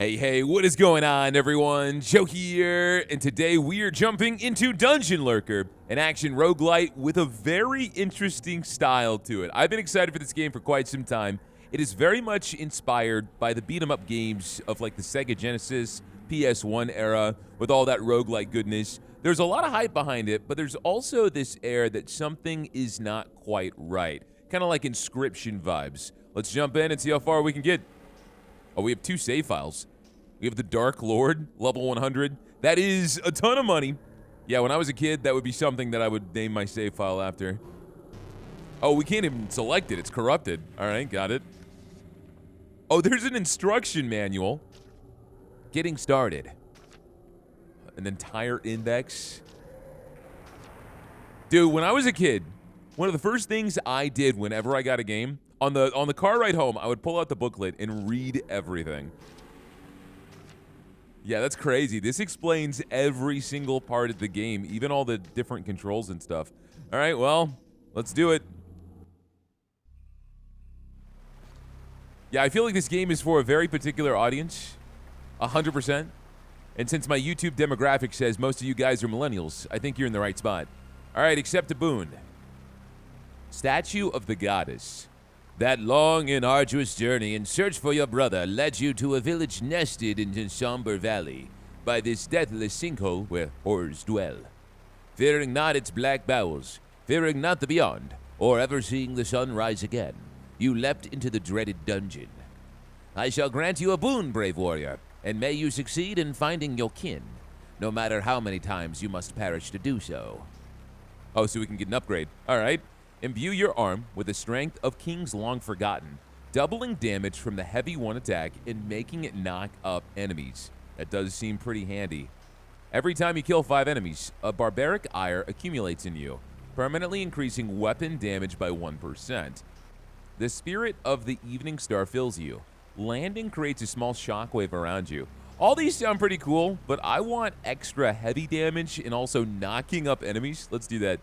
Hey, what is going on, everyone? Joe here, and today we are jumping into Dungeon Lurker, an action roguelite with a very interesting style to it. I've been excited for this game for quite some time. It is very much inspired by the beat-em-up games of like the Sega Genesis, PS1 era, with all that roguelite goodness. There's a lot of hype behind it, but there's also this air that something is not quite right. Kind of like Inscryption vibes. Let's jump in and see how far we can get. Oh, we have 2 save files. We have the Dark Lord, level 100. That is a ton of money. Yeah, when I was a kid, that would be something that I would name my save file after. Oh, we can't even select it. It's corrupted. All right, got it. Oh, there's an instruction manual. Getting started. An entire index. Dude, when I was a kid, one of the first things I did whenever I got a game, on the car ride home, I would pull out the booklet and read everything. Yeah, that's crazy. This explains every single part of the game, even all the different controls and stuff. All right, well, let's do it. Yeah, I feel like this game is for a very particular audience, 100%. And since my YouTube demographic says most of you guys are millennials, I think you're in the right spot. All right, accept a boon. Statue of the Goddess. That long and arduous journey in search for your brother led you to a village nested in a somber valley by this deathless sinkhole where horrors dwell. Fearing not its black bowels, fearing not the beyond, or ever seeing the sun rise again, you leapt into the dreaded dungeon. I shall grant you a boon, brave warrior, and may you succeed in finding your kin, no matter how many times you must perish to do so. Oh, so we can get an upgrade. All right. Imbue your arm with the strength of kings long forgotten, doubling damage from the heavy one attack and making it knock up enemies. That does seem pretty handy. Every time you kill 5 enemies, a barbaric ire accumulates in you, permanently increasing weapon damage by 1%. The spirit of the evening star fills you. Landing creates a small shockwave around you. All these sound pretty cool, but I want extra heavy damage and also knocking up enemies. Let's do that.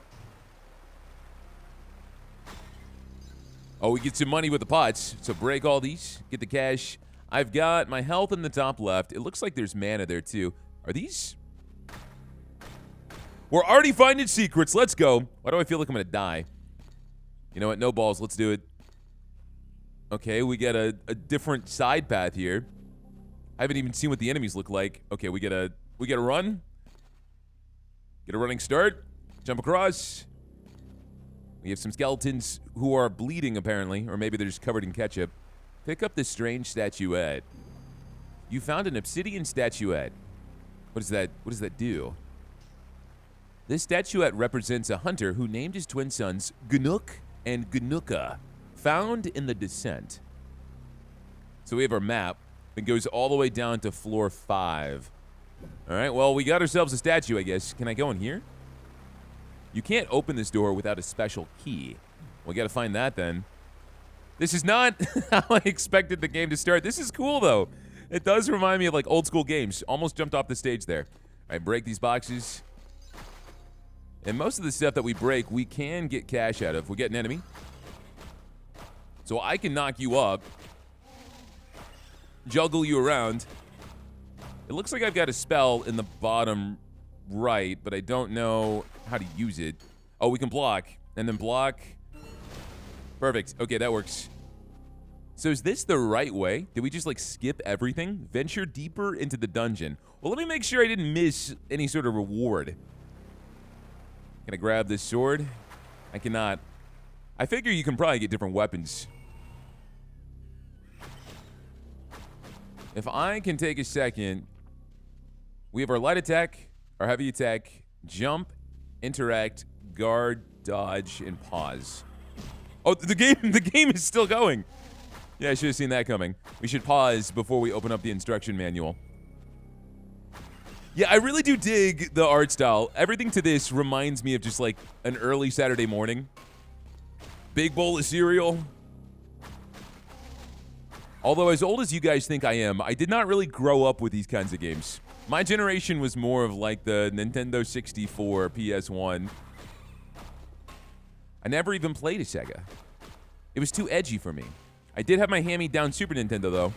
Oh, we get some money with the pots, so break all these, get the cash. I've got my health in the top left. It looks like there's mana there, too. Are these? We're already finding secrets. Let's go. Why do I feel like I'm going to die? You know what? No balls. Let's do it. Okay, we got a different side path here. I haven't even seen what the enemies look like. Okay, we get a run. Get a running start. Jump across. We have some skeletons who are bleeding, apparently, or maybe they're just covered in ketchup. Pick up this strange statuette. You found an obsidian statuette. What is that? What does that do? This statuette represents a hunter who named his twin sons Gnook and Gnuka, found in the descent. So we have our map. It goes all the way down to floor 5. All right, well, we got ourselves a statue, I guess. Can I go in here? You can't open this door without a special key. We got to find that then. This is not how I expected the game to start. This is cool, though. It does remind me of like old school games. Almost jumped off the stage there. All right, break these boxes. And most of the stuff that we break, we can get cash out of. We get an enemy. So I can knock you up. Juggle you around. It looks like I've got a spell in the bottom right, but I don't know how to use it. Oh, we can block, and then block. Perfect. Okay, that works. So is this the right way? Did we just like skip everything? Venture deeper into the dungeon. Well, let me make sure I didn't miss any sort of reward. Can I grab this sword? I cannot. I figure you can probably get different weapons. If I can take a second, we have our light attack, our heavy attack, jump, interact, guard, dodge, and pause. Oh, the game is still going. Yeah, I should have seen that coming. We should pause before we open up the instruction manual. Yeah, I really do dig the art style. Everything to this reminds me of just like an early Saturday morning. Big bowl of cereal. Although as old as you guys think I am, I did not really grow up with these kinds of games. My generation was more of like the Nintendo 64, PS1. I never even played a Sega. It was too edgy for me. I did have my hand-me-down Super Nintendo, though.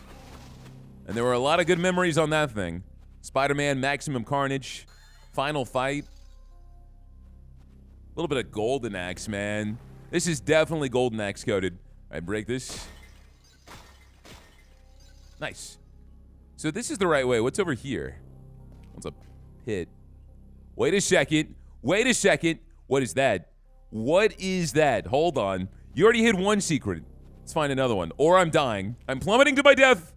And there were a lot of good memories on that thing. Spider-Man, Maximum Carnage, Final Fight. A little bit of Golden Axe, man. This is definitely Golden Axe coated. All right, break this. Nice. So this is the right way. What's over here? What's a pit? Wait a second. Wait a second. What is that? What is that? Hold on. You already hid one secret. Let's find another one. Or I'm dying. I'm plummeting to my death.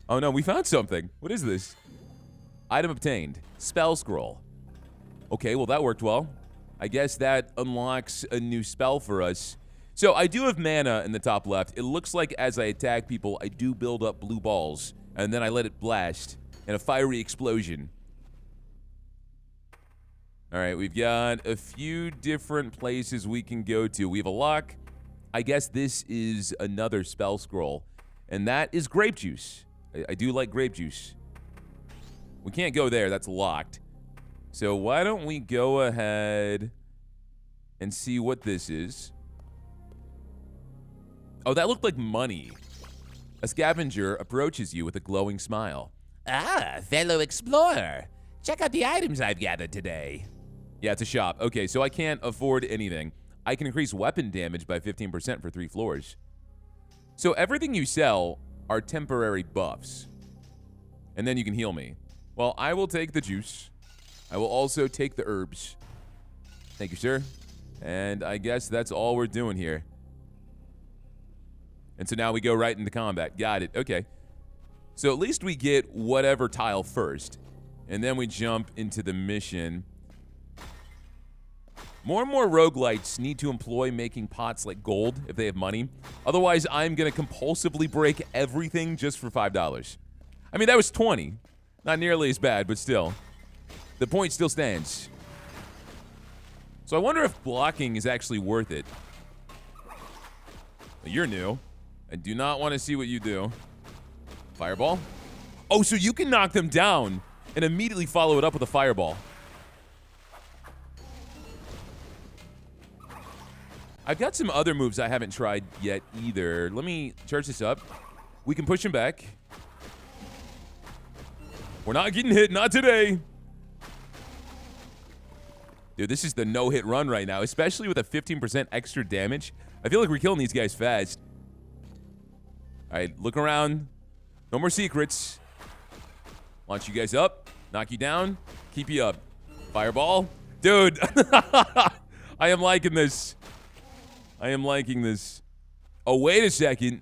Oh no, we found something. What is this? Item obtained. Spell scroll. Okay, well that worked well. I guess that unlocks a new spell for us. So I do have mana in the top left. It looks like as I attack people, I do build up blue balls. And then I let it blast in a fiery explosion. All right, we've got a few different places we can go to. We have a lock. I guess this is another spell scroll. And that is grape juice. I do like grape juice. We can't go there. That's locked. So why don't we go ahead and see what this is? Oh, that looked like money. A scavenger approaches you with a glowing smile. Ah, fellow explorer. Check out the items I've gathered today. Yeah, it's a shop. Okay, so I can't afford anything. I can increase weapon damage by 15% for 3 floors. So everything you sell are temporary buffs. And then you can heal me. Well, I will take the juice. I will also take the herbs. Thank you, sir. And I guess that's all we're doing here. And so now we go right into combat. Got it. Okay. So at least we get whatever tile first. And then we jump into the mission. More and more roguelites need to employ making pots like gold if they have money. Otherwise, I'm going to compulsively break everything just for $5. I mean, that was 20. Not nearly as bad, but still. The point still stands. So I wonder if blocking is actually worth it. You're new. I do not want to see what you do. Fireball? Oh, so you can knock them down and immediately follow it up with a fireball. I've got some other moves I haven't tried yet either. Let me charge this up. We can push him back. We're not getting hit, not today. Dude, this is the no-hit run right now, especially with a 15% extra damage. I feel like we're killing these guys fast. All right, look around. No more secrets. Launch you guys up, knock you down, keep you up. Fireball. Dude, I am liking this. I am liking this. Oh, wait a second.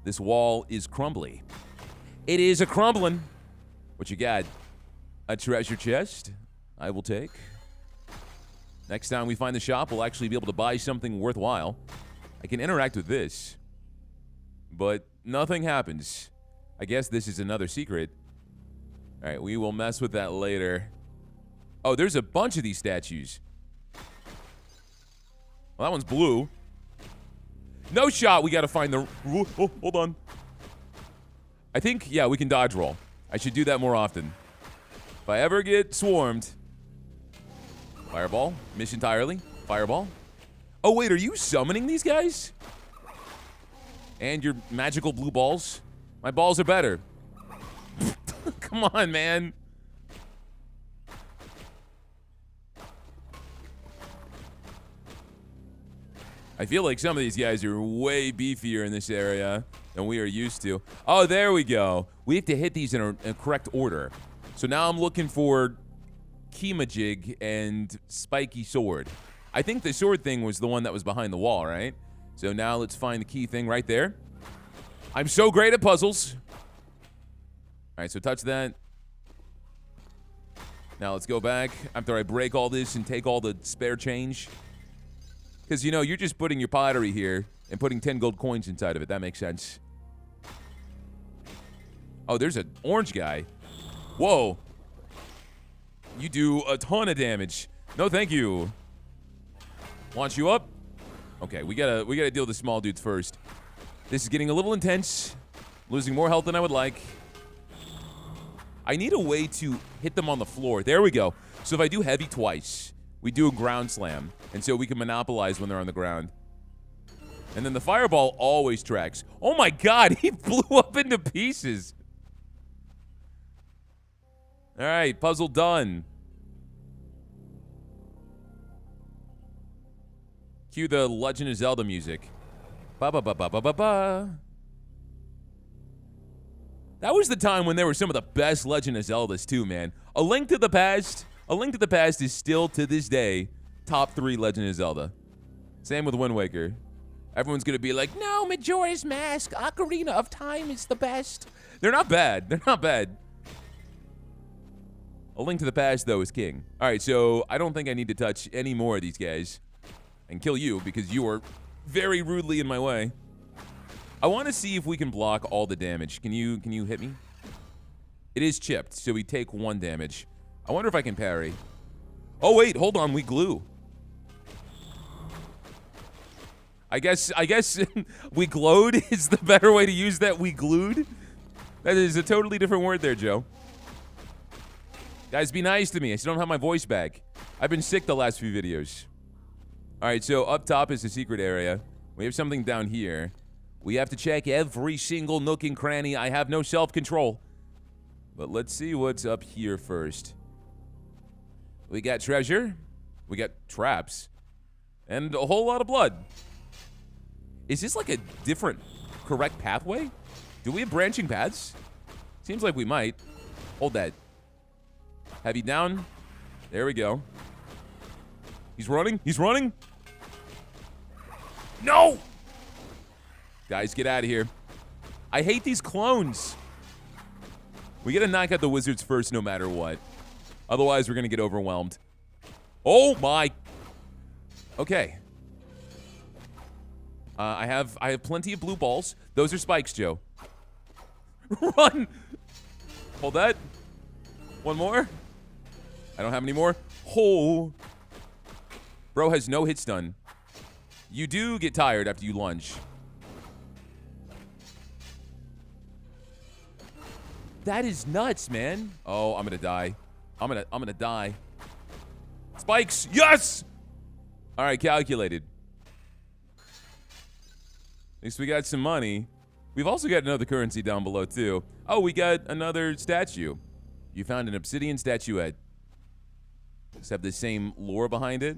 This wall is crumbly. It is a crumbling. What you got? A treasure chest I will take. Next time we find the shop, we'll actually be able to buy something worthwhile. I can interact with this, but nothing happens. I guess this is another secret. All right, we will mess with that later. Oh, there's a bunch of these statues. Well, that one's blue. No shot. We got to find the... Oh, hold on. I think, yeah, we can dodge roll. I should do that more often. If I ever get swarmed... Fireball. Miss entirely. Fireball. Oh, wait, are you summoning these guys? And your magical blue balls? My balls are better. Come on, man. I feel like some of these guys are way beefier in this area than we are used to. Oh, there we go. We have to hit these in a correct order. So now I'm looking for Keemajig and Spiky Sword. I think the sword thing was the one that was behind the wall, right? So now let's find the key thing right there. I'm so great at puzzles. All right, so touch that. Now let's go back after I break all this and take all the spare change. Because, you know, you're just putting your pottery here and putting 10 gold coins inside of it. That makes sense. Oh, there's an orange guy. Whoa. You do a ton of damage. No, thank you. Launch you up. Okay, we gotta deal with the small dudes first. This is getting a little intense. Losing more health than I would like. I need a way to hit them on the floor. There we go. So if I do heavy twice, we do a ground slam. And so we can monopolize when they're on the ground. And then the fireball always tracks. Oh my god, he blew up into pieces. All right, puzzle done. Cue the Legend of Zelda music. Ba ba ba ba ba ba ba. That was the time when there were some of the best Legend of Zeldas too, man. A Link to the Past is still to this day top 3 Legend of Zelda. Same with Wind Waker. Everyone's gonna be like, no, Majora's Mask, Ocarina of Time is the best. They're not bad. They're not bad. A Link to the Past, though, is king. All right, so I don't think I need to touch any more of these guys and kill you because you are very rudely in my way. I want to see if we can block all the damage. Can you hit me? It is chipped, so we take 1 damage. I wonder if I can parry. Oh, wait, hold on, we glue. I guess we glowed is the better way to use that. We glued. That is a totally different word there, Joe. Guys, be nice to me. I still don't have my voice back. I've been sick the last few videos. All right, so up top is the secret area. We have something down here. We have to check every single nook and cranny. I have no self-control. But let's see what's up here first. We got treasure. We got traps. And a whole lot of blood. Is this like a different correct pathway? Do we have branching paths? Seems like we might. Hold that. Heavy down. There we go. He's running. He's running. No! Guys, get out of here. I hate these clones. We gotta knock out the wizards first no matter what. Otherwise, we're gonna get overwhelmed. Oh my. Okay. I have plenty of blue balls. Those are spikes, Joe. Run! Hold that. 1 more. I don't have any more. Oh. Bro has no hit stun. You do get tired after you lunge. That is nuts, man. Oh, I'm gonna die. I'm gonna die. Spikes, yes! All right, calculated. At least we got some money. We've also got another currency down below, too. Oh, we got another statue. You found an obsidian statuette. Does have the same lore behind it.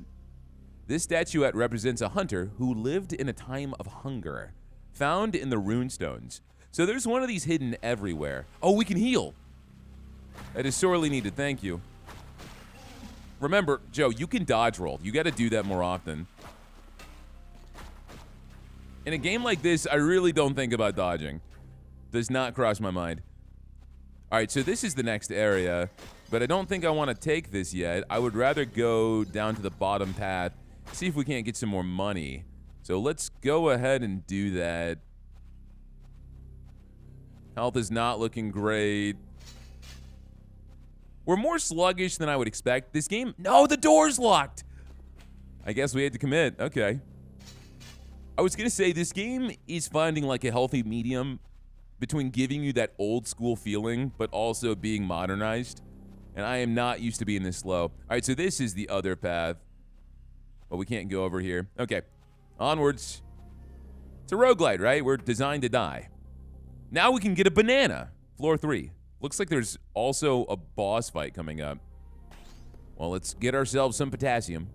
This statuette represents a hunter who lived in a time of hunger, found in the runestones. So there's one of these hidden everywhere. Oh, we can heal. That is sorely needed, thank you. Remember, Joe, you can dodge roll. You gotta do that more often. In a game like this, I really don't think about dodging. Does not cross my mind. All right, so this is the next area, but I don't think I want to take this yet. I would rather go down to the bottom path, see if we can't get some more money. So let's go ahead and do that. Health is not looking great. We're more sluggish than I would expect. This game, no, the door's locked. I guess we had to commit, okay. I was gonna say, this game is finding like a healthy medium between giving you that old school feeling, but also being modernized. And I am not used to being this slow. All right, so this is the other path. But we can't go over here. Okay, onwards. It's a roguelite, right? We're designed to die. Now we can get a banana. Floor 3. Looks like there's also a boss fight coming up. Well, let's get ourselves some potassium.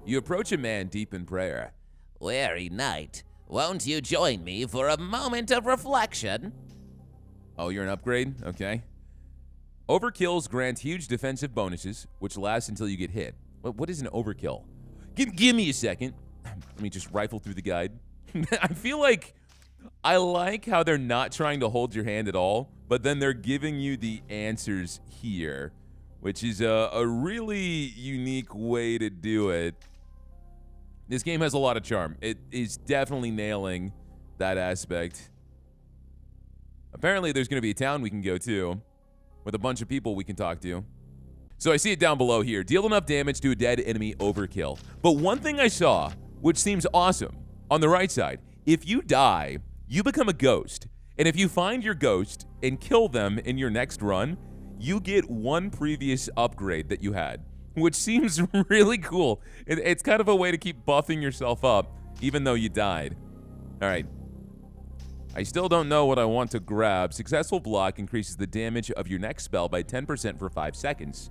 You approach a man deep in prayer. Weary knight, won't you join me for a moment of reflection? Oh, you're an upgrade? Okay. Overkills grant huge defensive bonuses, which last until you get hit. What is an overkill? Give me a second. Let me just rifle through the guide. I feel like I like how they're not trying to hold your hand at all, but then they're giving you the answers here, which is a really unique way to do it. This game has a lot of charm. It is definitely nailing that aspect. Apparently, there's going to be a town we can go to with a bunch of people we can talk to. So I see it down below here. Deal enough damage to a dead enemy, overkill. But one thing I saw, which seems awesome, on the right side, if you die, you become a ghost. And if you find your ghost and kill them in your next run, you get one previous upgrade that you had, which seems really cool. It's kind of a way to keep buffing yourself up, even though you died. All right. I still don't know what I want to grab. Successful block increases the damage of your next spell by 10% for 5 seconds.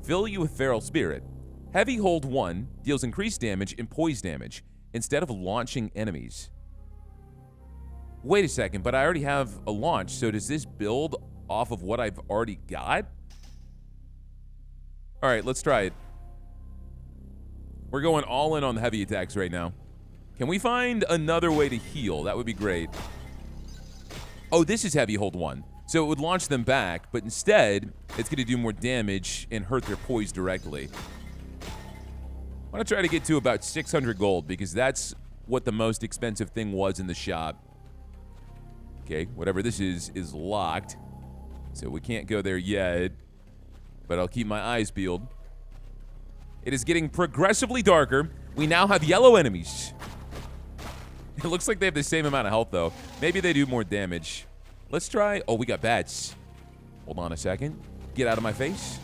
Fill you with Feral Spirit. Heavy Hold 1 deals increased damage and poise damage instead of launching enemies. Wait a second, but I already have a launch, so does this build off of what I've already got? All right, let's try it. We're going all in on the heavy attacks right now. Can we find another way to heal? That would be great. Oh, this is Heavy Hold 1. So it would launch them back, but instead, it's going to do more damage and hurt their poise directly. I want to try to get to about 600 gold, because that's what the most expensive thing was in the shop. Okay, whatever this is locked. So we can't go there yet, but I'll keep my eyes peeled. It is getting progressively darker. We now have yellow enemies. It looks like they have the same amount of health, though. Maybe they do more damage. Let's try... Oh, we got bats. Hold on a second. Get out of my face.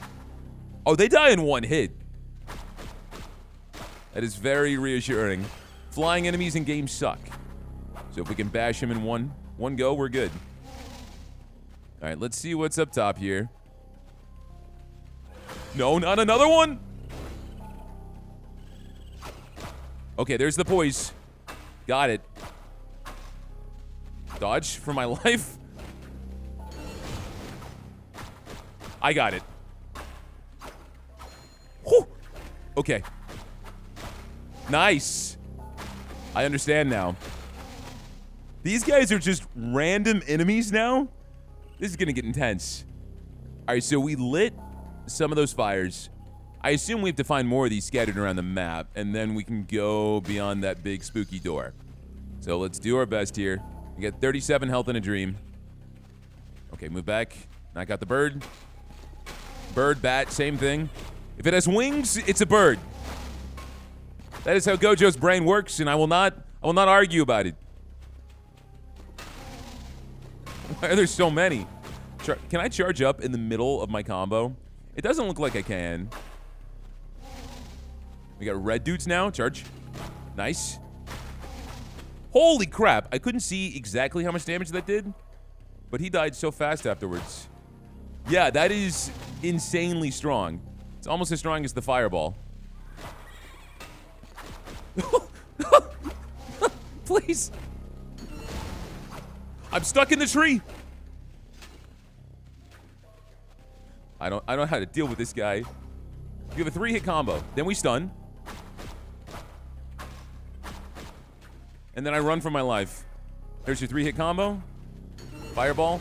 Oh, they die in one hit. That is very reassuring. Flying enemies in games suck. So if we can bash them in one go, we're good. All right, let's see what's up top here. No, not another one. Okay, there's the poise. Got it. Dodge for my life. I got it. Whew. Okay. Nice. I understand now. These guys are just random enemies now? This is gonna get intense. All right, so we lit some of those fires. I assume we have to find more of these scattered around the map, and then we can go beyond that big spooky door. So let's do our best here. We got 37 health in a dream. Okay, move back. Knock out the bird. Bird, bat, same thing. If it has wings, it's a bird. That is how Gojo's brain works, and I will not argue about it. Why are there so many? Can I charge up in the middle of my combo? It doesn't look like I can. We got red dudes now. Charge. Nice. Holy crap. I couldn't see exactly how much damage that did, but he died so fast afterwards. Yeah, that is insanely strong. It's almost as strong as the fireball. Please. I'm stuck in the tree. I don't know how to deal with this guy. You have a 3-hit combo. Then we stun. And then I run for my life. There's your 3-hit combo. Fireball.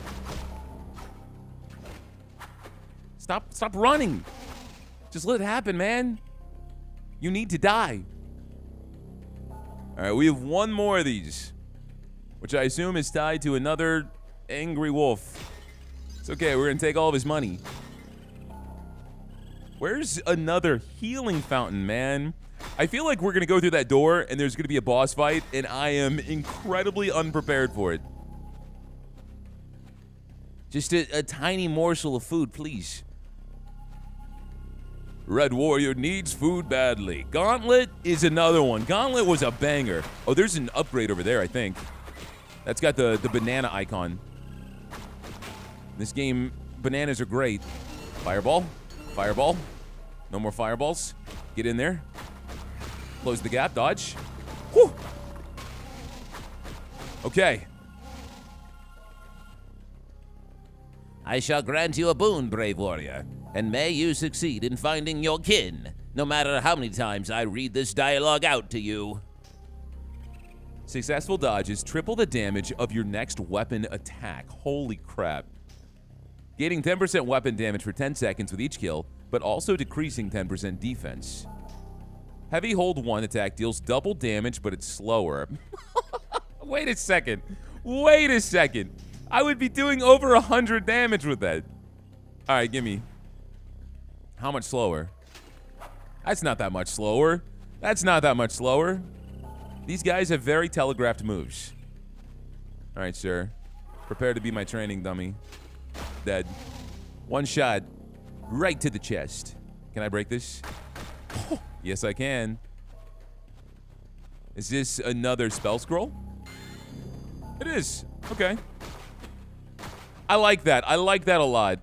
Stop running. Just let it happen, man. You need to die. All right, we have one more of these, which I assume is tied to another angry wolf. It's okay, we're gonna take all of his money. Where's another healing fountain, man? I feel like we're gonna go through that door and there's gonna be a boss fight, and I am incredibly unprepared for it. Just a tiny morsel of food, please. Red Warrior needs food badly. Gauntlet is another one. Gauntlet was a banger. Oh, there's an upgrade over there, I think. That's got the banana icon. This game, bananas are great. Fireball. Fireball. No more fireballs. Get in there. Close the gap. Dodge. Whew. Okay. I shall grant you a boon, brave warrior, and may you succeed in finding your kin, no matter how many times I read this dialogue out to you. Successful dodges triple the damage of your next weapon attack. Holy crap. Gaining 10% weapon damage for 10 seconds with each kill, but also decreasing 10% defense. Heavy Hold 1 attack deals double damage, but it's slower. Wait a second. Wait a second. I would be doing over 100 damage with that. All right, gimme. How much slower? That's not that much slower. That's not that much slower. These guys have very telegraphed moves. All right, sir. Prepare to be my training dummy. Dead. One shot. Right to the chest. Can I break this? Oh, yes, I can. Is this another spell scroll? It is. Okay. I like that. I like that a lot.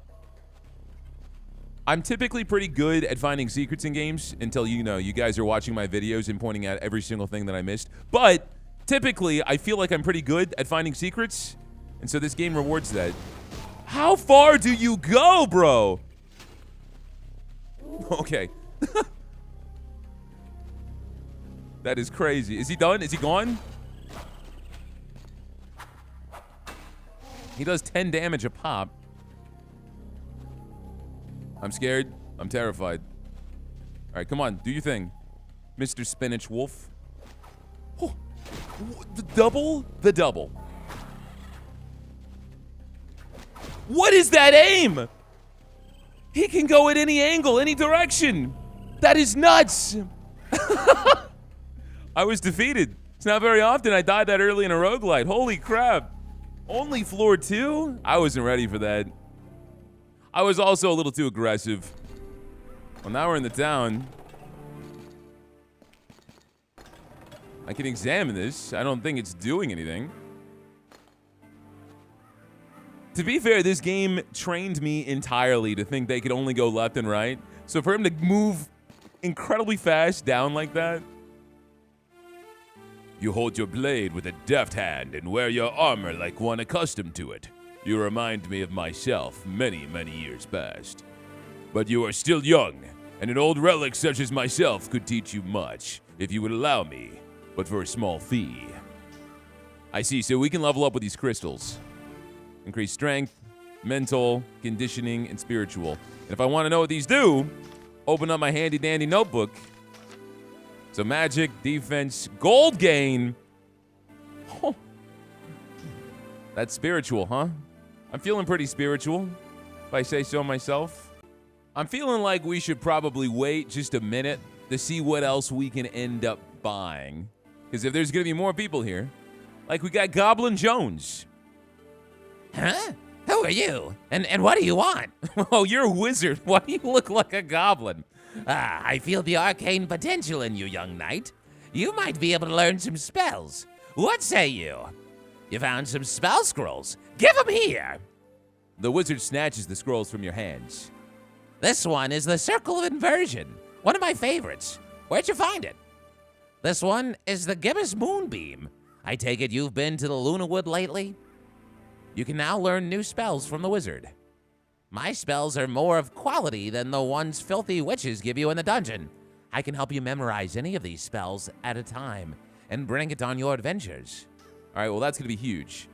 I'm typically pretty good at finding secrets in games until, you know, you guys are watching my videos and pointing out every single thing that I missed. But typically, I feel like I'm pretty good at finding secrets, and so this game rewards that. How far do you go, bro? Okay. That is crazy. Is he done? Is he gone? He does 10 damage a pop. I'm scared. I'm terrified. All right, come on. Do your thing, Mr. Spinach Wolf. Oh, the double? The double. What is that aim? He can go at any angle, any direction. That is nuts. I was defeated. It's not very often I died that early in a roguelite. Holy crap. Only floor 2? I wasn't ready for that. I was also a little too aggressive. Well, now we're in the town. I can examine this. I don't think it's doing anything. To be fair, this game trained me entirely to think they could only go left and right. So for him to move incredibly fast down like that. You hold your blade with a deft hand and wear your armor like one accustomed to it. You remind me of myself many, many years past. But you are still young, and an old relic such as myself could teach you much, if you would allow me, but for a small fee. I see, so we can level up with these crystals. Increase strength, mental, conditioning, and spiritual. And if I want to know what these do, open up my handy-dandy notebook. So magic, defense, gold gain. Oh. That's spiritual, huh? I'm feeling pretty spiritual, if I say so myself. I'm feeling like we should probably wait just a minute to see what else we can end up buying. Because if there's going to be more people here, like we got Goblin Jones. Huh? Who are you? And what do you want? Oh, you're a wizard. Why do you look like a goblin? Ah, I feel the arcane potential in you, young knight. You might be able to learn some spells. What say you? You found some spell scrolls. Give them here. The wizard snatches the scrolls from your hands. This one is the Circle of Inversion, one of my favorites. Where'd you find it? This one is the Gibbous Moonbeam. I take it you've been to the Lunawood lately? You can now learn new spells from the wizard. My spells are more of quality than the ones filthy witches give you in the dungeon. I can help you memorize any of these spells at a time and bring it on your adventures. All right, well, that's going to be huge.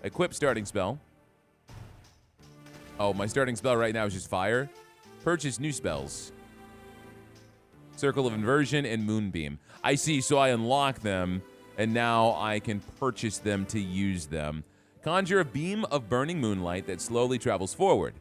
Equip starting spell. Oh, my starting spell right now is just fire. Purchase new spells. Circle of Inversion and Moonbeam. I see, so I unlock them, and now I can purchase them to use them. Conjure a beam of burning moonlight that slowly travels forward.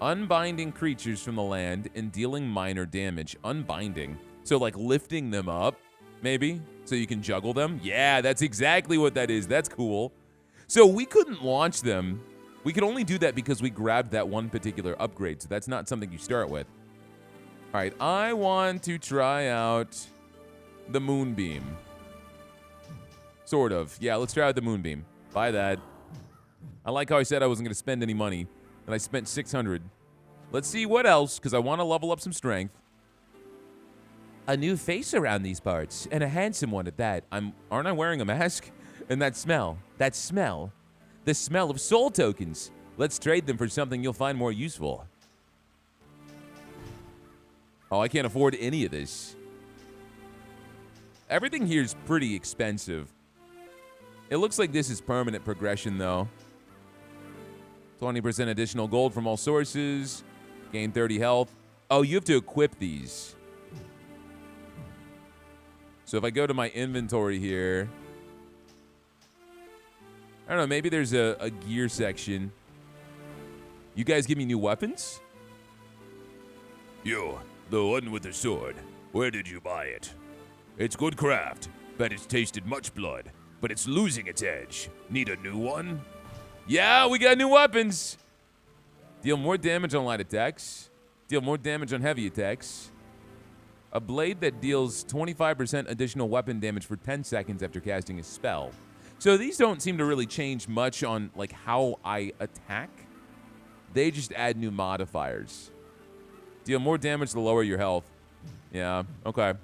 Unbinding creatures from the land and dealing minor damage. Unbinding. So like lifting them up, maybe, so you can juggle them. Yeah, that's exactly what that is. That's cool. So we couldn't launch them. We could only do that because we grabbed that one particular upgrade, so that's not something you start with. All right, I want to try out the Moonbeam. Sort of. Yeah, let's try out the Moonbeam. Buy that. I like how I said I wasn't going to spend any money, and I spent 600. Let's see what else, because I want to level up some strength. A new face around these parts, and a handsome one at that. Aren't I wearing a mask? And that smell. The smell of soul tokens. Let's trade them for something you'll find more useful. Oh, I can't afford any of this. Everything here is pretty expensive. It looks like this is permanent progression, though. 20% additional gold from all sources. Gain 30 health. Oh, you have to equip these. So if I go to my inventory here, I don't know, maybe there's a gear section. You guys give me new weapons? You, the one with the sword. Where did you buy it? It's good craft. Bet it's tasted much blood, but it's losing its edge. Need a new one? Yeah, we got new weapons. Deal more damage on light attacks. Deal more damage on heavy attacks. A blade that deals 25% additional weapon damage for 10 seconds after casting a spell. So these don't seem to really change much on like how I attack. They just add new modifiers. Deal more damage to lower your health. Yeah, okay.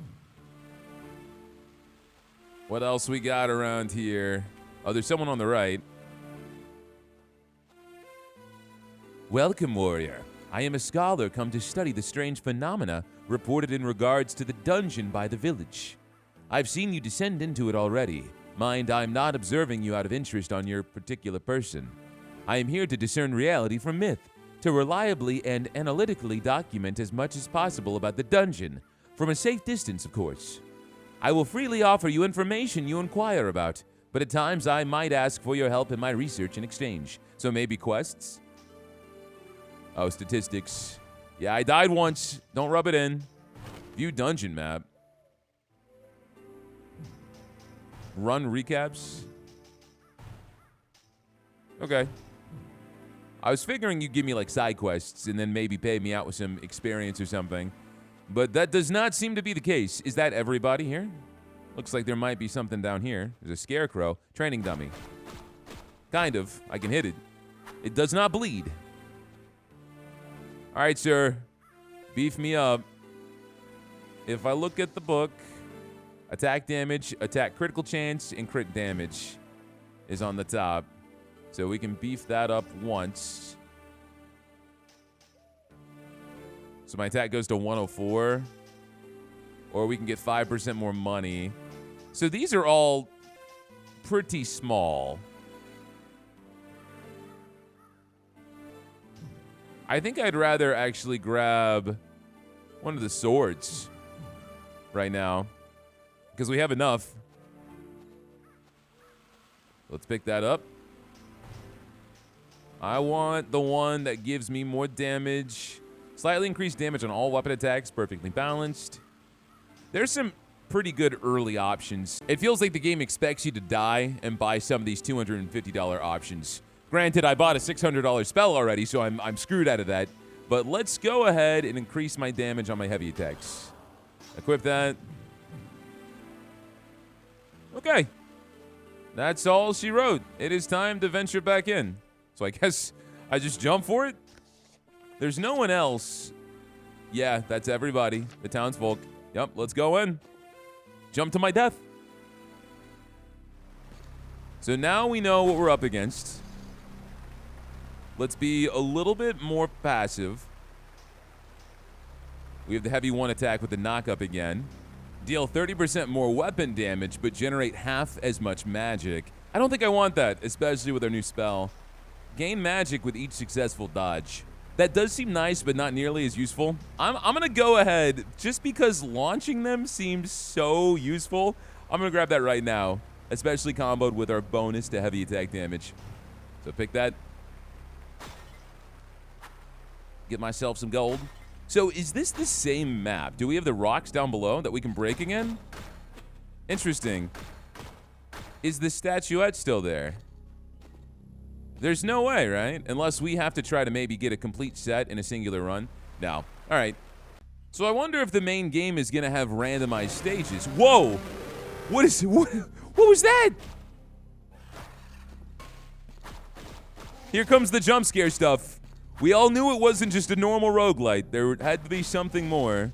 What else we got around here? Oh, there's someone on the right. Welcome, warrior. I am a scholar come to study the strange phenomena reported in regards to the dungeon by the village. I've seen you descend into it already. Mind, I'm not observing you out of interest on your particular person. I am here to discern reality from myth, to reliably and analytically document as much as possible about the dungeon, from a safe distance, of course. I will freely offer you information you inquire about, but at times I might ask for your help in my research in exchange. So maybe quests? Oh, statistics. Yeah, I died once. Don't rub it in. View dungeon map. Run recaps. Okay. I was figuring you'd give me like side quests and then maybe pay me out with some experience or something. But that does not seem to be the case. Is that everybody here? Looks like there might be something down here. There's a scarecrow. Training dummy. Kind of. I can hit it. It does not bleed. All right, sir. Beef me up. If I look at the book, attack damage, attack critical chance, and crit damage is on the top. So we can beef that up once. So my attack goes to 104. Or we can get 5% more money. So these are all pretty small. I think I'd rather actually grab one of the swords right now, because we have enough. Let's pick that up. I want the one that gives me more damage. Slightly increased damage on all weapon attacks, perfectly balanced. There's some pretty good early options. It feels like the game expects you to die and buy some of these $250 options. Granted, I bought a $600 spell already, so I'm screwed out of that. But let's go ahead and increase my damage on my heavy attacks. Equip that. Okay. That's all she wrote. It is time to venture back in. So I guess I just jump for it? There's no one else. Yeah, that's everybody. The townsfolk. Yep, let's go in. Jump to my death. So now we know what we're up against. Let's be a little bit more passive. We have the heavy one attack with the knock-up again. Deal 30% more weapon damage, but generate half as much magic. I don't think I want that, especially with our new spell. Gain magic with each successful dodge. That does seem nice, but not nearly as useful. I'm going to go ahead, just because launching them seems so useful, I'm going to grab that right now, especially comboed with our bonus to heavy attack damage. So pick that. Get myself some gold. So is this the same map? Do we have the rocks down below that we can break again? Interesting. Is the statuette still there? There's no way, right? Unless we have to try to maybe get a complete set in a singular run. No. All right. So I wonder if the main game is going to have randomized stages. Whoa! What was that? Here comes the jump scare stuff. We all knew it wasn't just a normal roguelite. There had to be something more.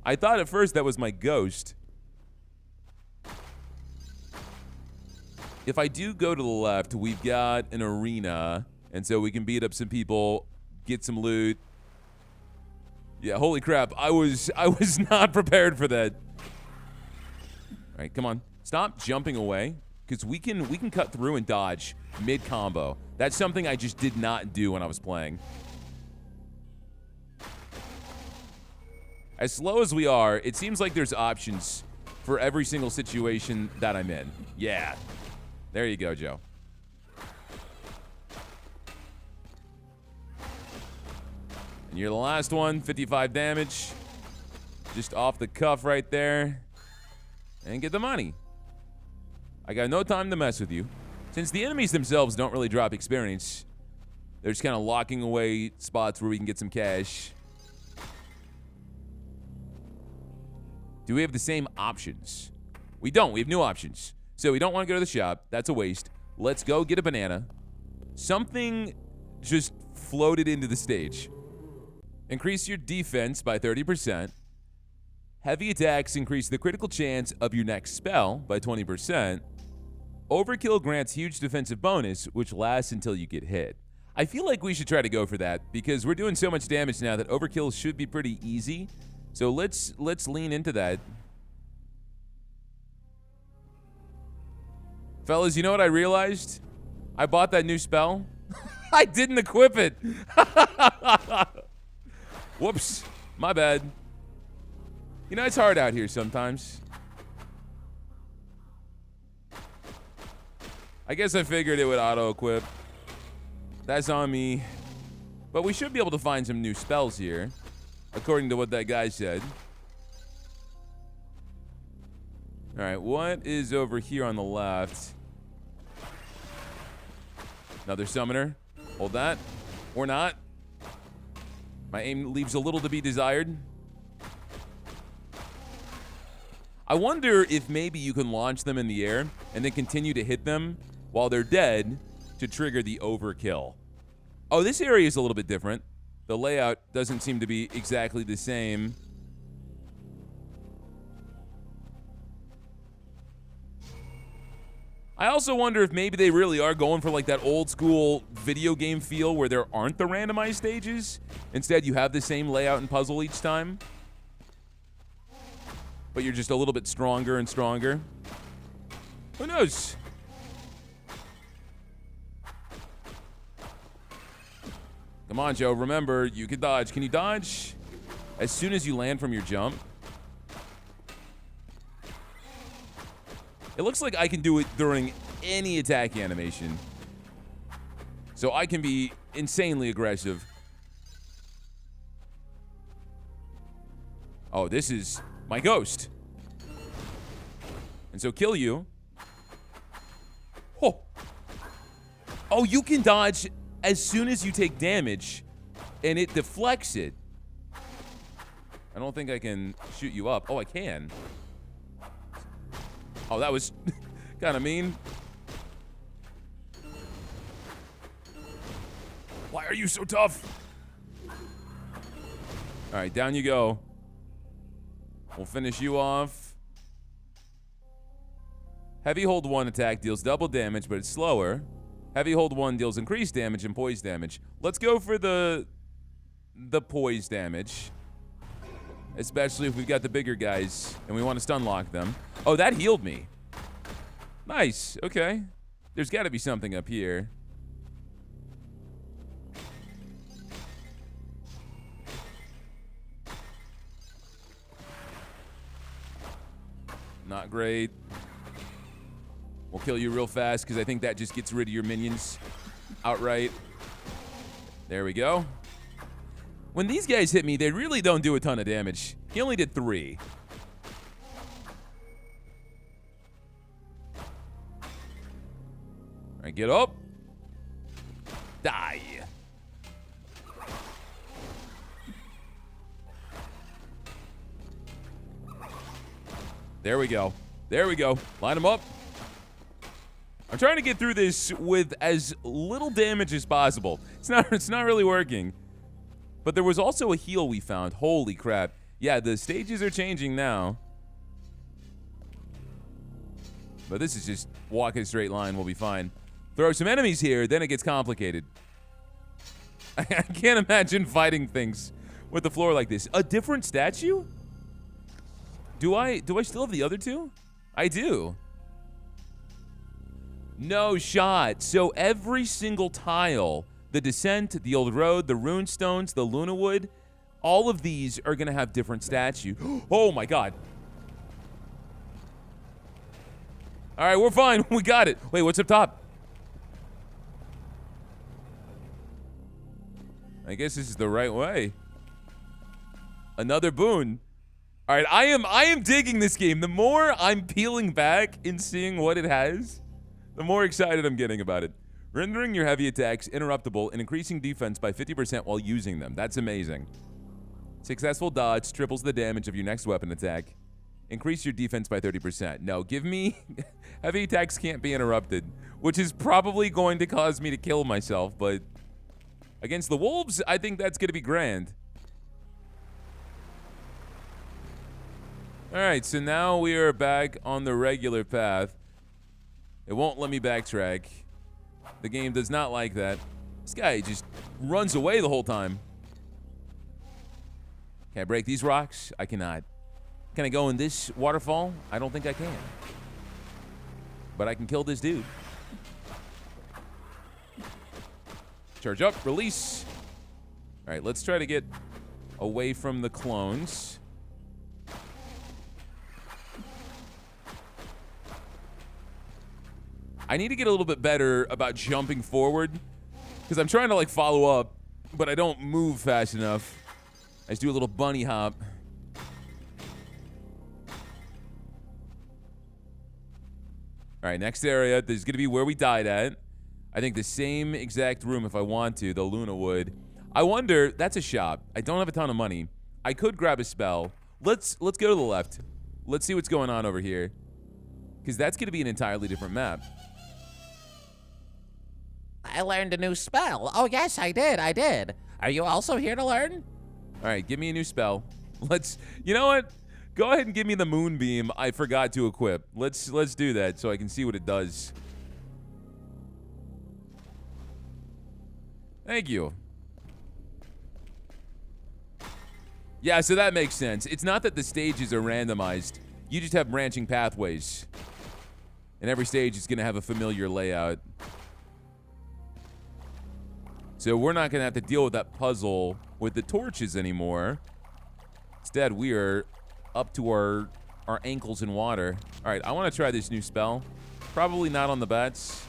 I thought at first that was my ghost. If I do go to the left, we've got an arena, and so we can beat up some people, get some loot. Yeah, holy crap. I was not prepared for that. All right, come on. Stop jumping away, because we can cut through and dodge mid-combo. That's something I just did not do when I was playing. As slow as we are, it seems like there's options for every single situation that I'm in. Yeah. There you go, Joe. And you're the last one, 55 damage. Just off the cuff right there. And get the money. I got no time to mess with you. Since the enemies themselves don't really drop experience, they're just kind of locking away spots where we can get some cash. Do we have the same options? We don't. We have new options. So we don't want to go to the shop. That's a waste. Let's go get a banana. Something just floated into the stage. Increase your defense by 30%. Heavy attacks increase the critical chance of your next spell by 20%. Overkill grants huge defensive bonus, which lasts until you get hit. I feel like we should try to go for that because we're doing so much damage now that overkill should be pretty easy. So let's lean into that. Fellas, you know what I realized? I bought that new spell. I didn't equip it. Whoops. My bad. You know, it's hard out here sometimes. I guess I figured it would auto-equip. That's on me. But we should be able to find some new spells here, according to what that guy said. All right, what is over here on the left? Another summoner. Hold that. Or not. My aim leaves a little to be desired. I wonder if maybe you can launch them in the air and then continue to hit them while they're dead to trigger the overkill. Oh, this area is a little bit different. The layout doesn't seem to be exactly the same. I also wonder if maybe they really are going for like that old school video game feel where there aren't the randomized stages. Instead, you have the same layout and puzzle each time. But you're just a little bit stronger and stronger. Who knows? Come on, Joe. Remember, you can dodge. Can you dodge as soon as you land from your jump? It looks like I can do it during any attack animation. So I can be insanely aggressive. Oh, this is my ghost. And so kill you. Oh. Oh, you can dodge as soon as you take damage, and it deflects it. I don't think I can shoot you up. Oh, I can. Oh, that was kind of mean. Why are you so tough? All right, down you go. We'll finish you off. Heavy hold 1 attack deals double damage, but it's slower. Heavy hold 1 deals increased damage and poise damage. Let's go for the poise damage. Especially if we've got the bigger guys and we want to stun lock them. Oh, that healed me. Nice. Okay. There's got to be something up here. Not great. We'll kill you real fast because I think that just gets rid of your minions outright. There we go. When these guys hit me, they really don't do a ton of damage. He only did 3. All right, get up. Die. There we go. There we go. Line them up. I'm trying to get through this with as little damage as possible. It's not really working. But there was also a heal we found. Holy crap. Yeah, the stages are changing now. But this is just walk in a straight line. We'll be fine. Throw some enemies here, then it gets complicated. I can't imagine fighting things with the floor like this. A different statue? Do I still have the other two? I do. No shot. So every single tile, the Descent, the Old Road, the Rune Stones, the Lunawood, all of these are going to have different statues. Oh my god. All right, we're fine. We got it. Wait, what's up top? I guess this is the right way. Another boon. All right, I am digging this game. The more I'm peeling back and seeing what it has, the more excited I'm getting about it. Rendering your heavy attacks interruptible and increasing defense by 50% while using them. That's amazing. Successful dodge triples the damage of your next weapon attack. Increase your defense by 30%. No, give me... heavy attacks can't be interrupted, which is probably going to cause me to kill myself, but... against the wolves, I think that's going to be grand. Alright, so now we are back on the regular path. It won't let me backtrack. The game does not like that. This guy just runs away the whole time. Can I break these rocks? I cannot. Can I go in this waterfall? I don't think I can. But I can kill this dude. Charge up, release. All right, let's try to get away from the clones. I need to get a little bit better about jumping forward because I'm trying to like follow up, but I don't move fast enough. I just do a little bunny hop. All right, next area. This is going to be where we died at. I think the same exact room if I want to, the Luna Wood. I wonder, that's a shop. I don't have a ton of money. I could grab a spell. Let's go to the left. Let's see what's going on over here. Because that's going to be an entirely different map. I learned a new spell. Oh, yes, I did. Are you also here to learn? All right, give me a new spell. You know what? Go ahead and give me the moonbeam I forgot to equip. Let's do that so I can see what it does. Thank you. Yeah, so that makes sense. It's not that the stages are randomized. You just have branching pathways. And every stage is going to have a familiar layout. So we're not going to have to deal with that puzzle with the torches anymore. Instead, we are up to our ankles in water. All right, I want to try this new spell. Probably not on the bats.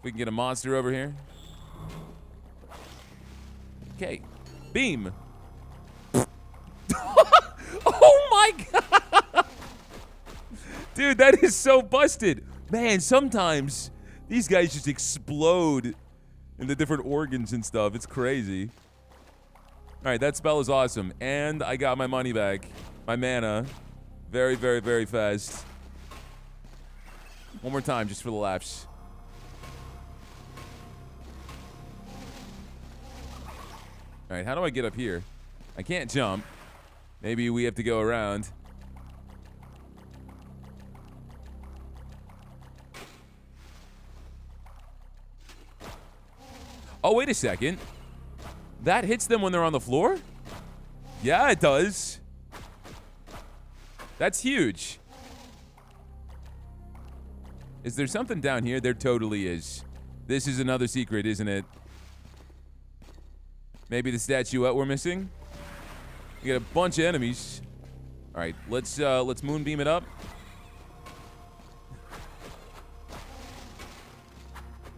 We can get a monster over here. Okay. Beam. Oh my god. Dude, that is so busted. Man, sometimes these guys just explode into different organs and stuff. It's crazy. All right, that spell is awesome. And I got my money back. My mana. Very, very, very fast. One more time, just for the laughs. All right, how do I get up here? I can't jump. Maybe we have to go around. Oh, wait a second. That hits them when they're on the floor? Yeah, it does. That's huge. Is there something down here? There totally is. This is another secret, isn't it? Maybe the statuette we're missing? We got a bunch of enemies. All right, let's moonbeam it up.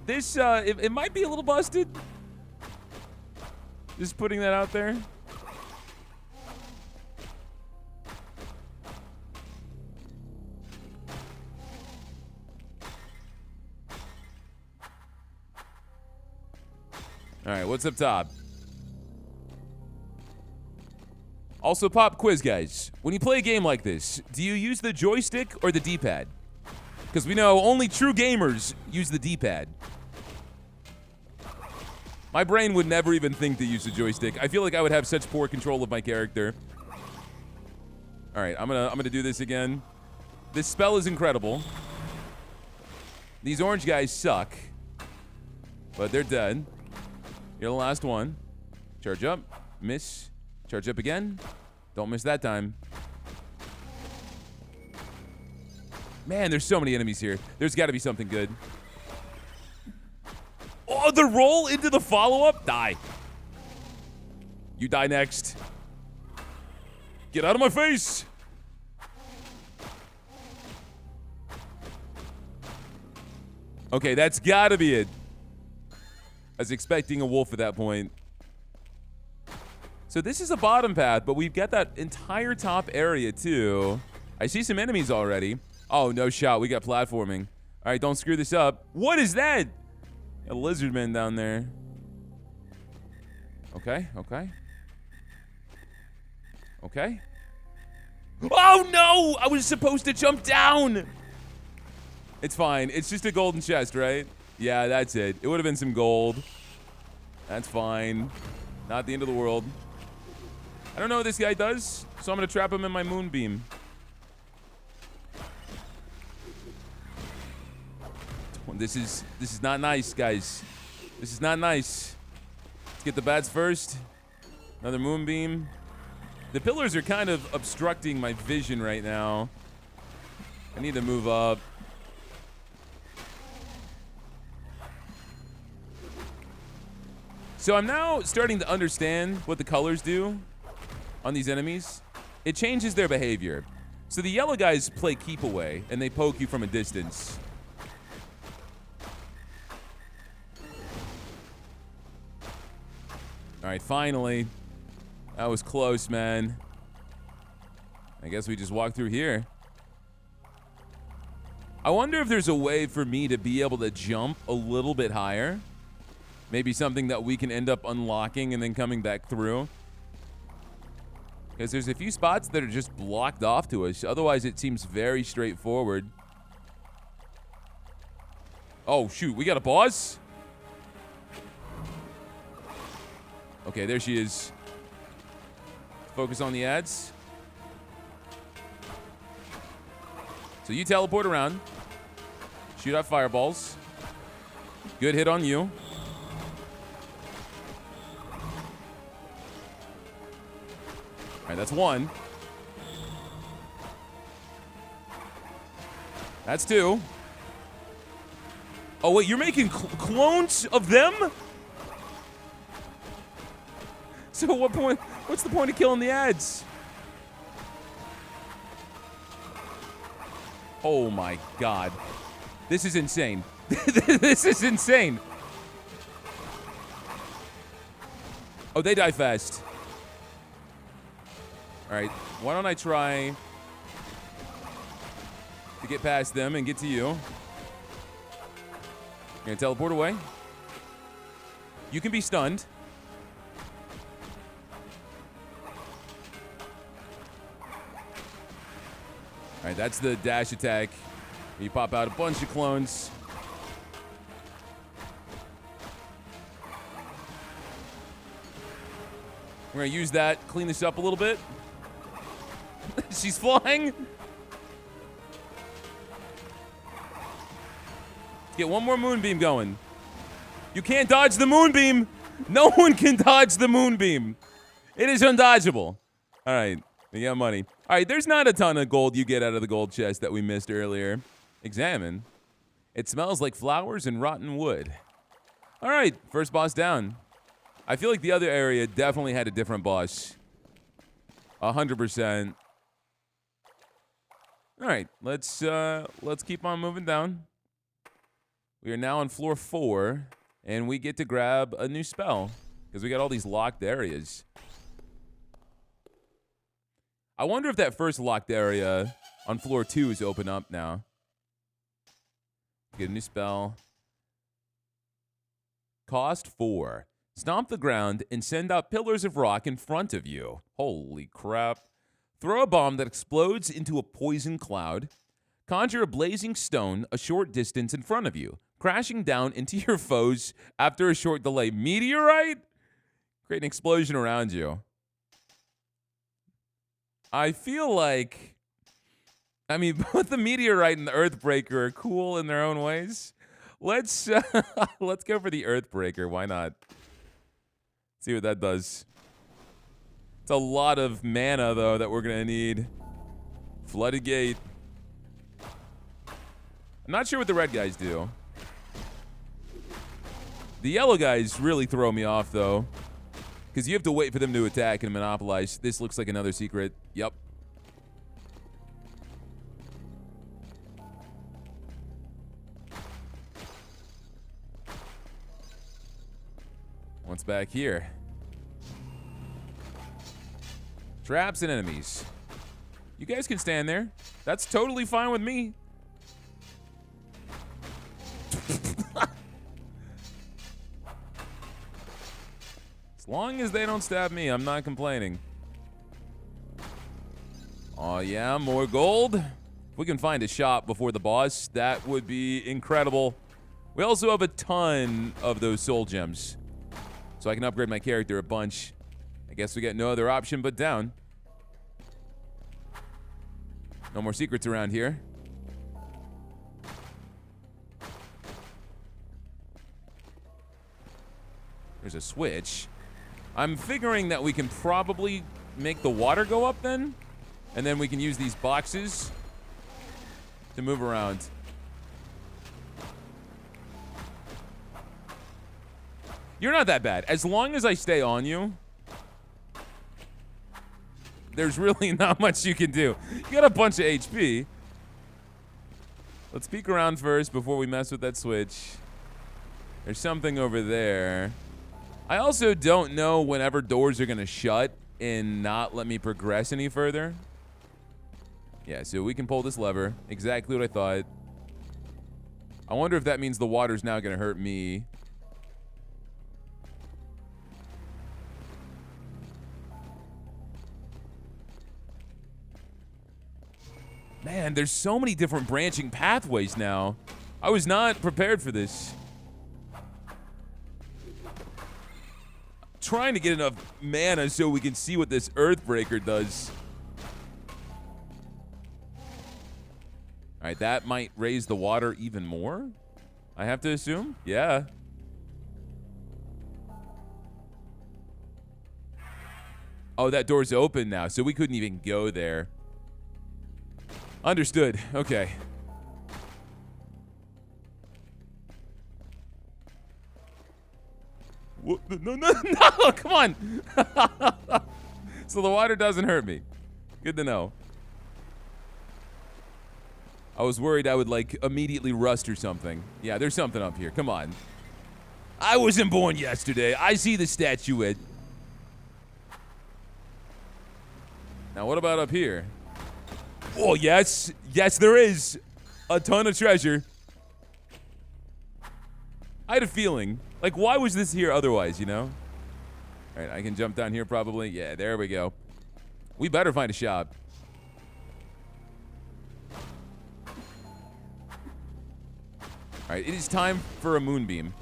This, it might be a little busted. Just putting that out there. All right, what's up top? Also, pop quiz, guys. When you play a game like this, do you use the joystick or the D-pad? Because we know only true gamers use the D-pad. My brain would never even think to use the joystick. I feel like I would have such poor control of my character. All right, I'm gonna do this again. This spell is incredible. These orange guys suck, but they're dead. You're the last one. Charge up, miss. Charge up again. Don't miss that time. Man, there's so many enemies here. There's got to be something good. Oh, the roll into the follow-up? Die. You die next. Get out of my face. Okay, that's got to be it. I was expecting a wolf at that point. So this is a bottom path, but we've got that entire top area too. I see some enemies already. Oh, no shot. We got platforming. All right, don't screw this up. What is that? A lizard man down there. Okay, okay. Okay. Oh no! I was supposed to jump down! It's fine. It's just a golden chest, right? Yeah, that's it. It would have been some gold. That's fine. Not the end of the world. I don't know what this guy does, so I'm gonna trap him in my moonbeam. This is not nice, guys. This is not nice. Let's get the bats first. Another moonbeam. The pillars are kind of obstructing my vision right now. I need to move up. So I'm now starting to understand what the colors do on these enemies. It changes their behavior. So the yellow guys play keep away, and they poke you from a distance. All right, finally. That was close, man. I guess we just walk through here. I wonder if there's a way for me to be able to jump a little bit higher. Maybe something that we can end up unlocking and then coming back through. Because there's a few spots that are just blocked off to us. Otherwise, it seems very straightforward. Oh, shoot. We got a boss? Okay, there she is. Focus on the ads. So you teleport around. Shoot out fireballs. Good hit on you. All right, that's one. That's two. Oh, wait, you're making clones of them? So what point? What's the point of killing the ads? Oh my god. This is insane. This is insane. Oh, they die fast. Alright, why don't I try to get past them and get to you. Gonna teleport away. You can be stunned. Alright, that's the dash attack. You pop out a bunch of clones. We're gonna use that, clean this up a little bit. She's flying. Let's get one more moonbeam going. You can't dodge the moonbeam. No one can dodge the moonbeam. It is undodgeable. All right, we got money. All right, there's not a ton of gold you get out of the gold chest that we missed earlier. Examine. It smells like flowers and rotten wood. All right, first boss down. I feel like the other area definitely had a different boss. 100%. All right, let's keep on moving down. We are now on floor 4, and we get to grab a new spell because we got all these locked areas. I wonder if that first locked area on floor 2 is open up now. Get a new spell. Cost 4. Stomp the ground and send out pillars of rock in front of you. Holy crap. Throw a bomb that explodes into a poison cloud. Conjure a blazing stone a short distance in front of you, crashing down into your foes after a short delay. Meteorite? Create an explosion around you. I feel like, both the meteorite and the earthbreaker are cool in their own ways. Let's go for the earthbreaker. Why not? See what that does. It's a lot of mana, though, that we're going to need. Flooded gate. I'm not sure what the red guys do. The yellow guys really throw me off, though. Because you have to wait for them to attack and monopolize. This looks like another secret. Yep. What's back here? Traps and enemies. You guys can stand there. That's totally fine with me. As long as they don't stab me, I'm not complaining. Oh, yeah, more gold. If we can find a shop before the boss, that would be incredible. We also have a ton of those soul gems, so I can upgrade my character a bunch. I guess we get no other option but down. No more secrets around here. There's a switch. I'm figuring that we can probably make the water go up then, and then we can use these boxes to move around. You're not that bad. As long as I stay on you, there's really not much you can do. You got a bunch of HP. Let's peek around first before we mess with that switch. There's something over there. I also don't know whenever doors are going to shut and not let me progress any further. Yeah, so we can pull this lever. Exactly what I thought. I wonder if that means the water's now going to hurt me. Man, there's so many different branching pathways now. I was not prepared for this. Trying to get enough mana so we can see what this Earthbreaker does. All right, that might raise the water even more, I have to assume. Yeah. Oh, that door's open now, so we couldn't even go there. Understood. Okay. What? No, no, no! Come on! So the water doesn't hurt me. Good to know. I was worried I would, like, immediately rust or something. Yeah, there's something up here. Come on. I wasn't born yesterday. I see the statuette. Now, what about up here? Oh, yes. Yes, there is a ton of treasure. I had a feeling. Like, why was this here otherwise, you know? All right, I can jump down here probably. Yeah, there we go. We better find a shop. All right, it is time for a moonbeam.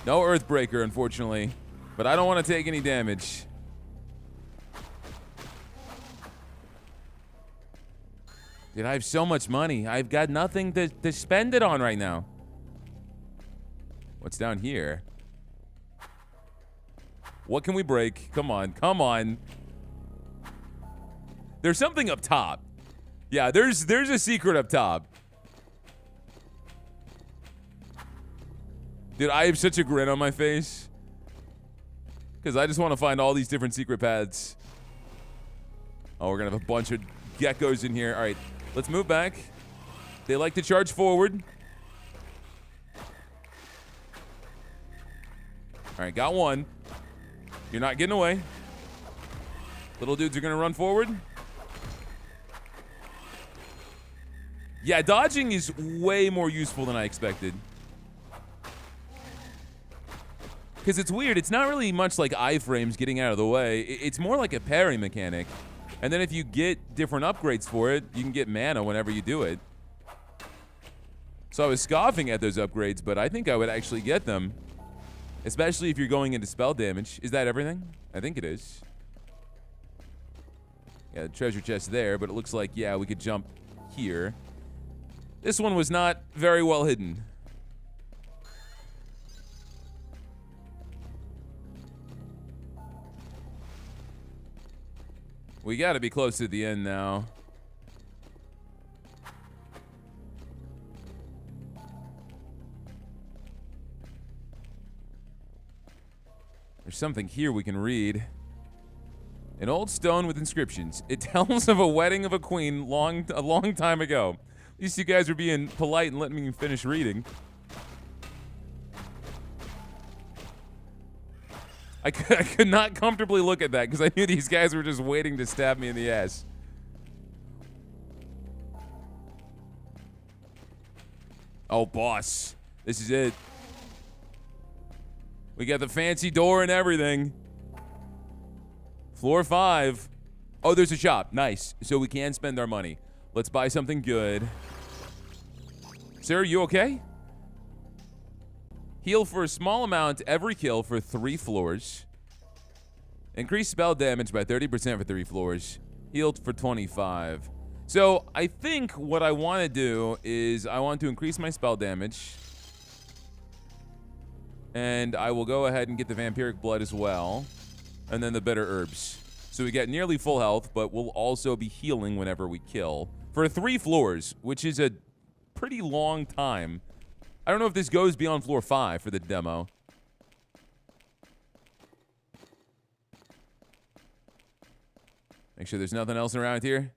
No Earthbreaker, unfortunately, but I don't want to take any damage. Dude, I have so much money. I've got nothing to spend it on right now. What's down here? What can we break? Come on, come on. There's something up top. Yeah, there's a secret up top. Dude, I have such a grin on my face. Because I just want to find all these different secret paths. Oh, we're going to have a bunch of geckos in here. All right, let's move back. They like to charge forward. All right, got one. You're not getting away. Little dudes are going to run forward. Yeah, dodging is way more useful than I expected. Because it's weird. It's not really much like iframes getting out of the way. It's more like a parry mechanic. And then if you get different upgrades for it, you can get mana whenever you do it. So I was scoffing at those upgrades, but I think I would actually get them. Especially if you're going into spell damage. Is that everything? I think it is. Yeah, the treasure chest there, but it looks like, yeah, we could jump here. This one was not very well hidden. We gotta be close to the end now. There's something here we can read. An old stone with inscriptions. It tells of a wedding of a queen a long time ago. At least you guys are being polite and letting me finish reading. I could not comfortably look at that because I knew these guys were just waiting to stab me in the ass. Oh, boss. This is it. We got the fancy door and everything. Floor 5. Oh, there's a shop. Nice. So we can spend our money. Let's buy something good. Sir, you okay? Heal for a small amount every kill for 3 floors. Increase spell damage by 30% for 3 floors. Healed for 25. So I think what I want to do is I want to increase my spell damage. And I will go ahead and get the vampiric blood as well. And then the bitter herbs. So we get nearly full health, but we'll also be healing whenever we kill. For 3 floors, which is a pretty long time. I don't know if this goes beyond floor 5 for the demo. Make sure there's nothing else around here.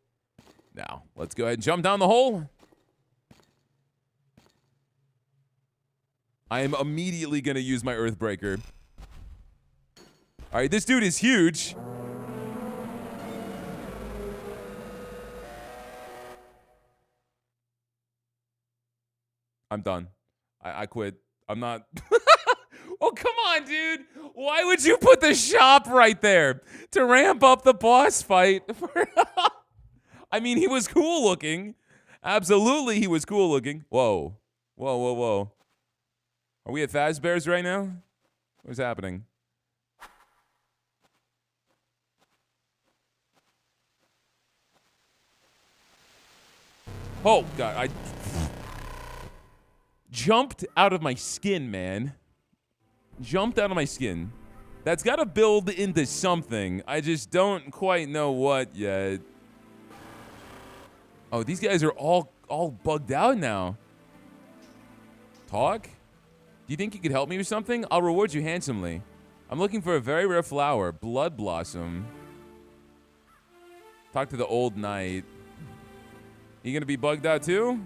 Now, let's go ahead and jump down the hole. I am immediately going to use my Earthbreaker. All right, this dude is huge. I'm done. I quit. I'm not. Oh, come on, dude. Why would you put the shop right there to ramp up the boss fight? I mean, he was cool looking. Absolutely, he was cool looking. Whoa. Whoa, whoa, whoa. Are we at Fazbear's right now? What's happening? Oh, God. I jumped out of my skin, man. Jumped out of my skin. That's got to build into something. I just don't quite know what yet. Oh, these guys are all bugged out now. Talk? Do you think you could help me with something? I'll reward you handsomely. I'm looking for a very rare flower, Blood Blossom. Talk to the old knight. You gonna be bugged out too?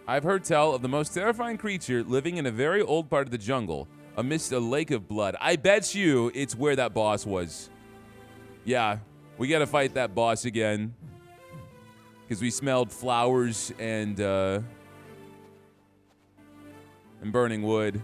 I've heard tell of the most terrifying creature living in a very old part of the jungle, amidst a lake of blood. I bet you it's where that boss was. Yeah, we gotta fight that boss again. Because we smelled flowers and burning wood.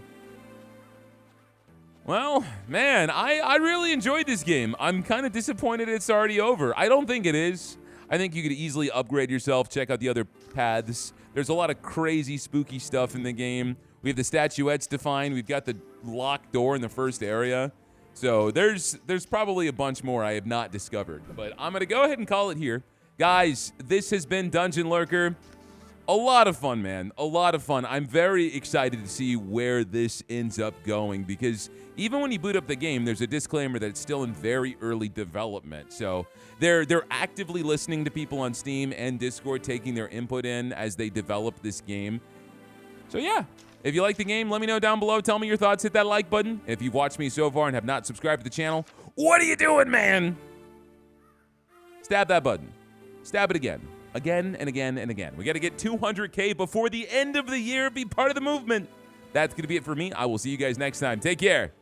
Well, man, I really enjoyed this game. I'm kind of disappointed it's already over. I don't think it is. I think you could easily upgrade yourself, check out the other paths. There's a lot of crazy, spooky stuff in the game. We have the statuettes to find. We've got the locked door in the first area. So there's probably a bunch more I have not discovered. But I'm going to go ahead and call it here. Guys, this has been Dungeon Lurker. A lot of fun, man. A lot of fun. I'm very excited to see where this ends up going because even when you boot up the game, there's a disclaimer that it's still in very early development. So they're actively listening to people on Steam and Discord, taking their input in as they develop this game. So yeah, if you like the game, let me know down below. Tell me your thoughts. Hit that like button. If you've watched me so far and have not subscribed to the channel, what are you doing, man? Stab that button. Stab it again. Again and again and again. We got to get 200K before the end of the year. Be part of the movement. That's going to be it for me. I will see you guys next time. Take care.